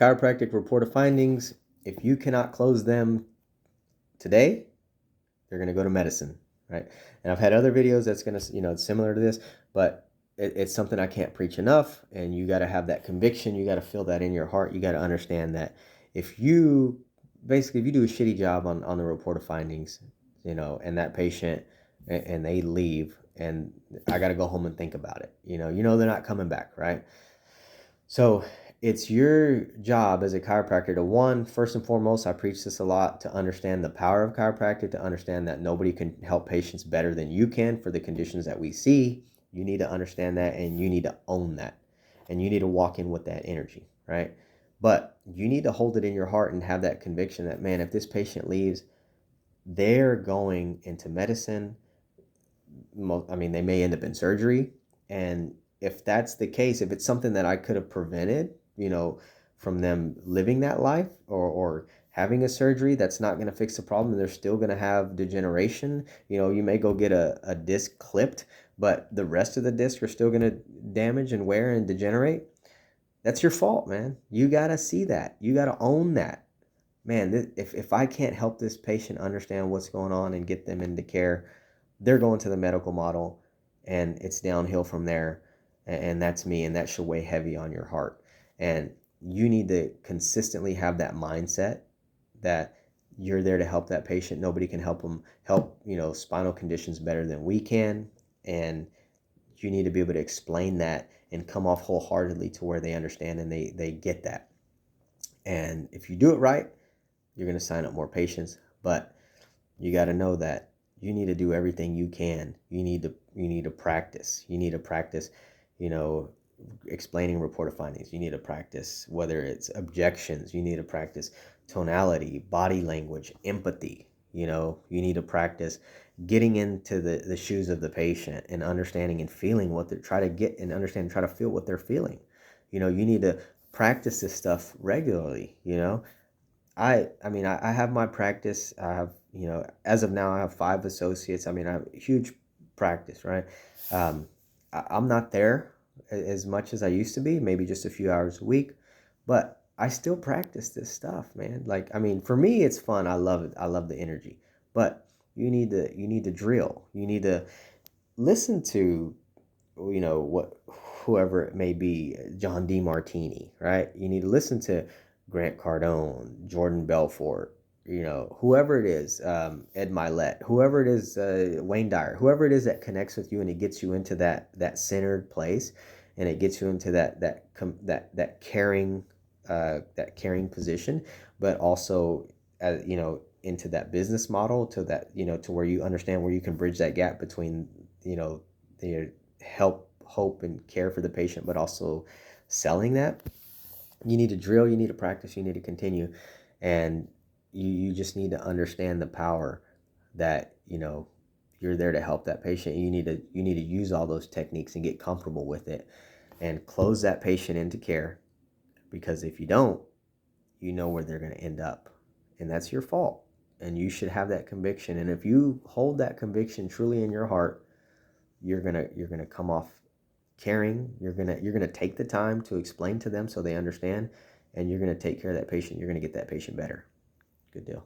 Chiropractic Report of Findings. If you cannot close them today, they're going to go to medicine, right? And I've had other videos that's going to, similar to this, but it's something I can't preach enough. And you got to have that conviction. You got to feel that in your heart. You got to understand that if you do a shitty job on the report of findings, and that patient and they leave and I got to go home and think about it, they're not coming back, right? So it's your job as a chiropractor to, first and foremost, I preach this a lot, to understand the power of chiropractic, to understand that nobody can help patients better than you can for the conditions that we see. You need to understand that, and you need to own that, and you need to walk in with that energy, right? But you need to hold it in your heart and have that conviction that, man, if this patient leaves, they're going into medicine. They may end up in surgery. And if that's the case, if it's something that I could have prevented, from them living that life or having a surgery, that's not going to fix the problem. They're still going to have degeneration. You may go get a disc clipped, but the rest of the discs are still going to damage and wear and degenerate. That's your fault, man. You got to see that. You got to own that. Man, if I can't help this patient understand what's going on and get them into care, they're going to the medical model, and it's downhill from there. And that's me, and that should weigh heavy on your heart. And you need to consistently have that mindset that you're there to help that patient. Nobody can help spinal conditions better than we can. And you need to be able to explain that and come off wholeheartedly to where they understand and they get that. And if you do it right, you're going to sign up more patients. But you got to know that you need to do everything you can. You need to practice. You need to practice, explaining report of findings. You need to practice whether it's objections. You need to practice tonality, body language, empathy. You need to practice getting into the shoes of the patient and understanding and feeling what they're trying to get and understand and try to feel what they're feeling. You need to practice this stuff regularly. I have my practice. I have, as of now, I have 5 associates. I have a huge practice, right? I'm not there as much as I used to be, maybe just a few hours a week, but I still practice this stuff, man. For me, it's fun. I love it. I love the energy, but you need to drill. You need to listen to, whoever it may be, John D. Martini, right? You need to listen to Grant Cardone, Jordan Belfort, whoever it is, Ed Milet, whoever it is, Wayne Dyer, whoever it is that connects with you and it gets you into that centered place, and it gets you into that caring position, but also into that business model, to that to where you understand where you can bridge that gap between the help, hope, and care for the patient, but also selling that. You need to drill, you need to practice, you need to continue, and you just need to understand the power that you're there to help that patient. You need to use all those techniques and get comfortable with it and close that patient into care, because if you don't, you know where they're going to end up, and that's your fault. And you should have that conviction, and if you hold that conviction truly in your heart, you're gonna come off caring. You're gonna take the time to explain to them so they understand, and you're gonna take care of that patient. You're gonna get that patient better. Good deal.